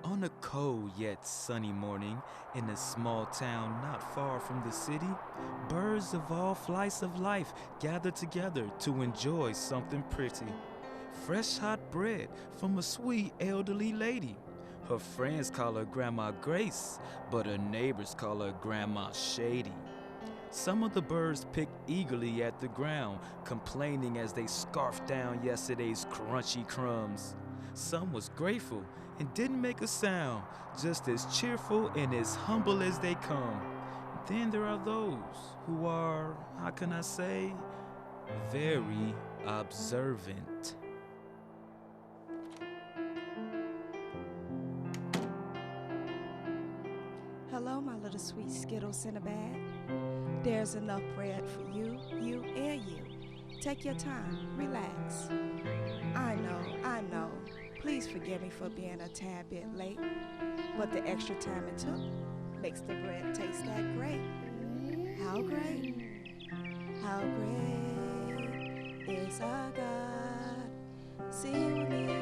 On a cold yet sunny morning in a small town not far from the city, birds of all flights of life gather together to enjoy something pretty. Fresh hot bread from a sweet elderly lady. Her friends call her Grandma Grace, but her neighbors call her Grandma Shady. Some of the birds pick eagerly at the ground, complaining as they scarfed down yesterday's crunchy crumbs. Some was grateful and didn't make a sound, just as cheerful and as humble as they come. Then there are those who are, how can I say, very observant. Hello, my little sweet Skittles in a bag. There's enough bread for you, and you. Take your time, relax. I know. Please forgive me for being a tad bit late, but the extra time it took makes the bread taste that great. How great? How great is our God? Sing with me.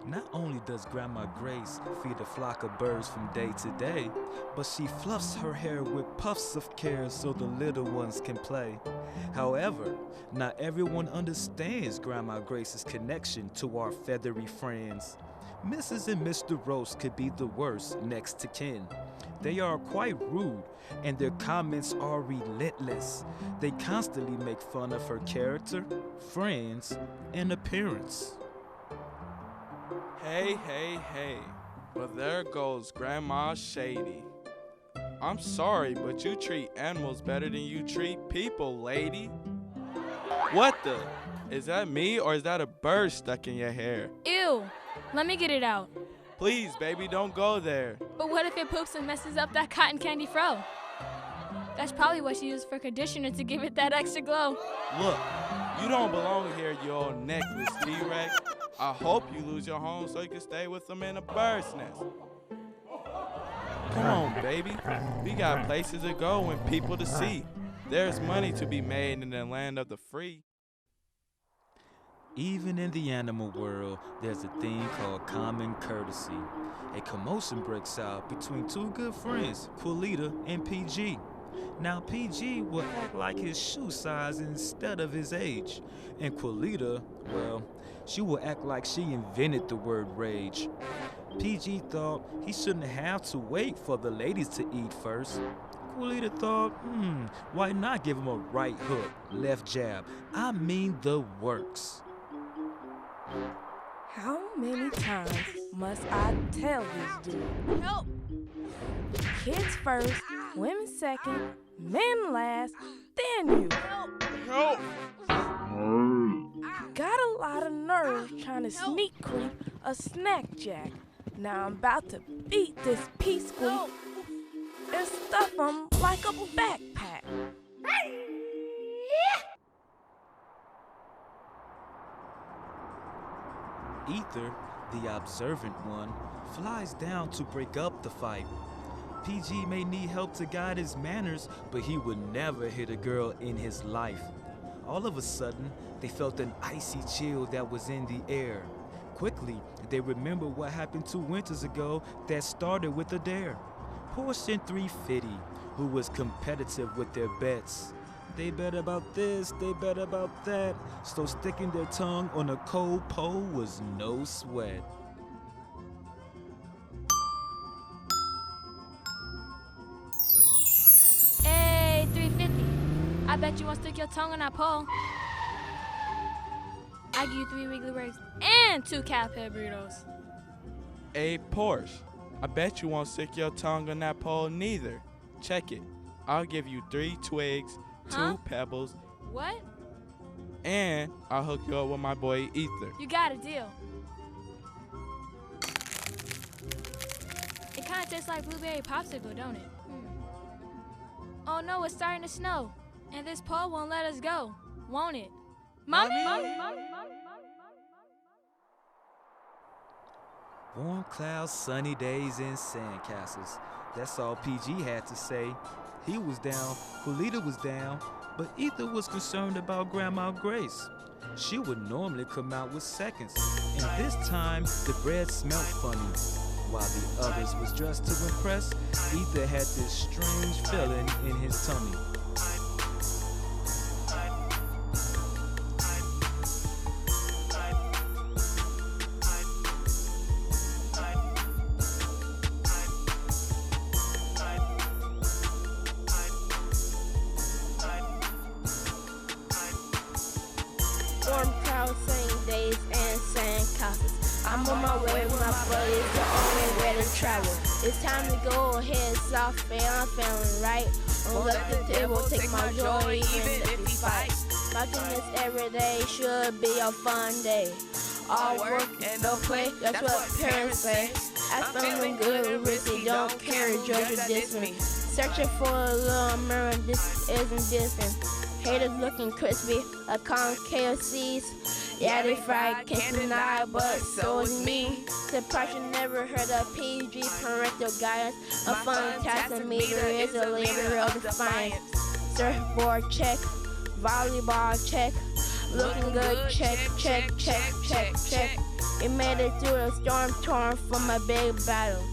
Not only does Grandma Grace feed a flock of birds from day to day, but she fluffs her hair with puffs of care so the little ones can play. However, not everyone understands Grandma Grace's connection to our feathery friends. Mrs. and Mr. Roast could be the worst next to kin. They are quite rude, and their comments are relentless. They constantly make fun of her character, friends, and appearance. Hey. Well, there goes Grandma Shady. I'm sorry, but you treat animals better than you treat people, lady. What the? Is that me or is that a bird stuck in your hair? Ew! Let me get it out. Please, baby, don't go there. But what if it poops and messes up that cotton candy fro? That's probably what she used for conditioner to give it that extra glow. Look, you don't belong here, you old necklace T-Rex. I hope you lose your home so you can stay with them in a bird's nest. Come on, baby. We got places to go and people to see. There's money to be made in the land of the free. Even in the animal world, there's a thing called common courtesy. A commotion breaks out between two good friends, Quilita and PG. Now PG will act like his shoe size instead of his age. And Quilita, well, she will act like she invented the word rage. PG thought he shouldn't have to wait for the ladies to eat first. Quilita thought, why not give him a right hook, left jab? I mean the works. How many times must I tell this dude? Help! Kids first, women second, men last, then you. Help! Got a lot of nerve trying to sneak creep a snack jack. Now I'm about to beat this pea squeak and stuff him like a backpack. Ether, the observant one, flies down to break up the fight. PG may need help to guide his manners, but he would never hit a girl in his life. All of a sudden, they felt an icy chill that was in the air. Quickly, they remembered what happened 2 winters ago that started with a dare. Porsche and 350, who was competitive with their bets. They bet about this, they bet about that, so sticking their tongue on a cold pole was no sweat. Hey, 350. I bet you won't stick your tongue on that pole. I give you 3 Wiggly Works and 2 Caterpillar burritos. Hey, Porsche, I bet you won't stick your tongue on that pole neither. Check it. I'll give you 3 twigs, 2 pebbles, What? and I'll hook you up with my boy Ether. You got a deal. It kind of tastes like blueberry popsicle, don't it? Oh no, it's starting to snow. And this pole won't let us go, won't it? Mommy? Warm clouds, sunny days, and sandcastles. That's all PG had to say. He was down, Kulita was down, but Ether was concerned about Grandma Grace. She would normally come out with seconds, and this time the bread smelled funny. While the others was dressed to impress, Ether had this strange feeling in his tummy. Warm clouds, sunny days, and sandcastles. I'm on my way with my buddies, the only way to travel. It's time to go ahead, soft, and I'm feeling right. On left the table, take my joy, even if we fight. Watching this every day should be a fun day. All work and no play, that's what parents say. I'm feeling good, risky, don't care, judge or diss me. Searching for a little mirror, this isn't distant. Haters looking crispy, a con KFCs. Yeah, they fried, can't deny, but so is me. Surprised you never heard of PG parental guidance. A fun task meter is a labor of defiance. Surfboard check, volleyball check. Looking good, check, check, check, check, check. We made it through a storm torn from a big battle.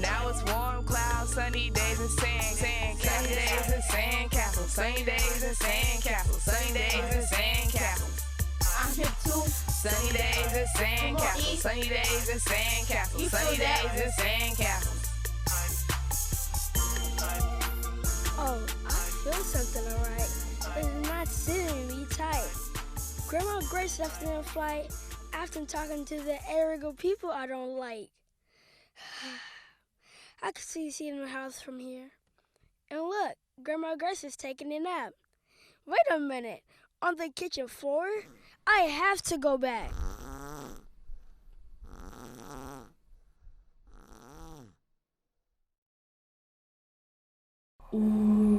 Now it's warm clouds, sunny days and sunny days and sandcastles, sunny days and sandcastles, sunny days and sandcastles. I'm here too. Sunny days and sandcastles, sunny days and sandcastles, sunny days and sandcastles. Oh, I feel something alright. It's not sitting me tight. Grandma Grace left in a flight after talking to the arrogant people I don't like. I can see the house from here. And look, Grandma Grace is taking a nap. Wait a minute, on the kitchen floor? I have to go back. Ooh,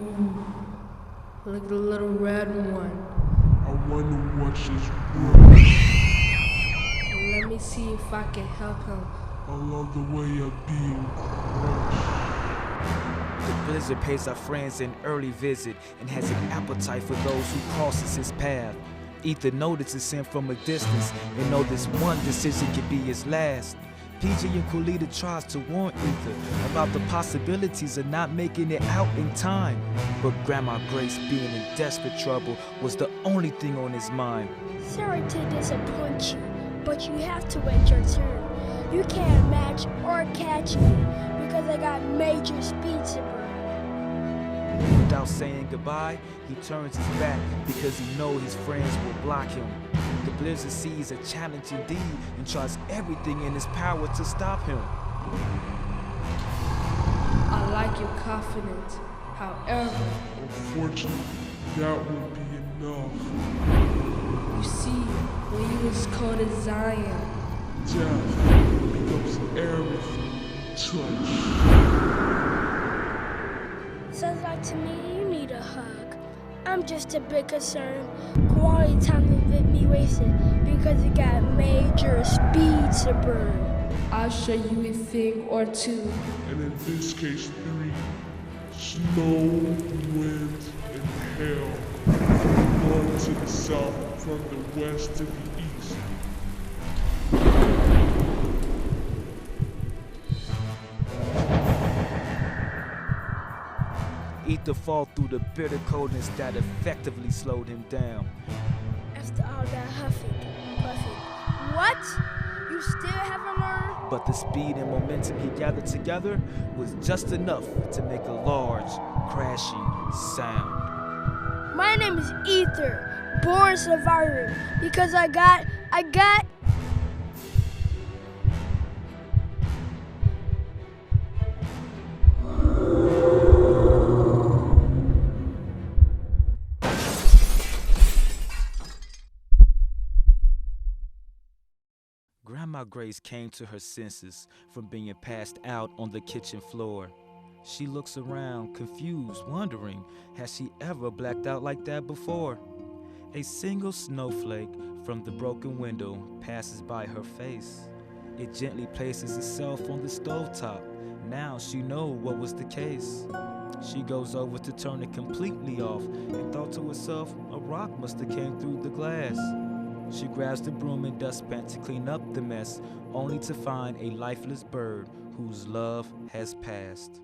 look at the little red one. I wonder what she's doing. Let me see if I can help him. I love the way you're being crushed. The blizzard pays our friends an early visit and has an appetite for those who crosses his path. Ether notices him from a distance and know this one decision could be his last. PG and Kulita tries to warn Ether about the possibilities of not making it out in time. But Grandma Grace, being in desperate trouble, was the only thing on his mind. Sorry to disappoint you, but you have to wait your turn. You can't match or catch me because I got major speed to burn. Without saying goodbye, he turns his back because he knows his friends will block him. The blizzard sees a challenge indeed and tries everything in his power to stop him. I like your confidence. However, Unfortunately, that won't be enough. you see, when you was called a Zion, Death becomes everything touch. Sounds like to me you need a hug. I'm just a bit concerned. Quality time a bit me wasted because it got major speed to burn. I'll show you a thing or two. And in this case, 3. Snow, wind, and hail. North to the south, from the west to the east. Ether fall through the bitter coldness that effectively slowed him down. After all that huffing, puffing. What? You still haven't learned? But the speed and momentum he gathered together was just enough to make a large, crashing sound. My name is Ether, born survivor, because I got. Grandma Grace came to her senses from being passed out on the kitchen floor. She looks around, confused, wondering, has she ever blacked out like that before? A single snowflake from the broken window passes by her face. It gently places itself on the stovetop. Now she knows what was the case. She goes over to turn it completely off and thought to herself, a rock must have came through the glass. She grabs the broom and dustpan to clean up the mess, only to find a lifeless bird whose love has passed.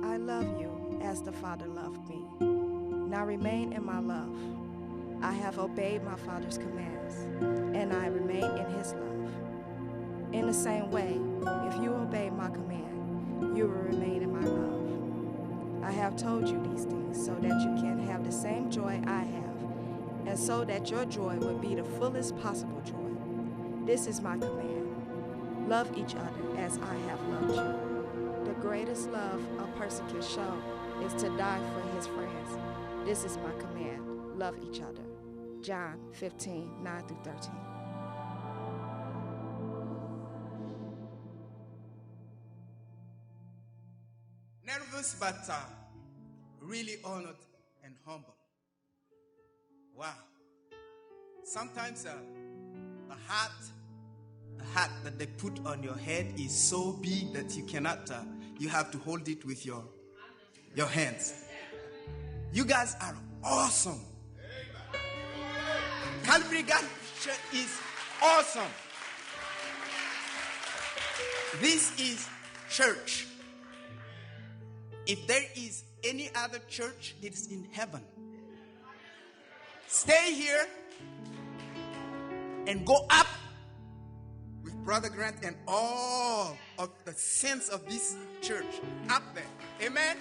I love you as the Father loved me. Now remain in my love. I have obeyed my Father's commands, and I remain in his love. In the same way, if you obey my command, you will remain in my love. I have told you these things so that you can have the same joy I have, and so that your joy will be the fullest possible joy. This is my command. Love each other as I have loved you. The greatest love a person can show is to die for his friends. This is my command. Love each other. John 15, 9 through 13. Nervous but really honored and humble. Wow. Sometimes the hat that they put on your head is so big that you cannot, you have to hold it with your hands. You guys are awesome. Calvary God Church is awesome. This is church. If there is any other church, it is in heaven. Stay here and go up with Brother Grant and all of the saints of this church up there. Amen.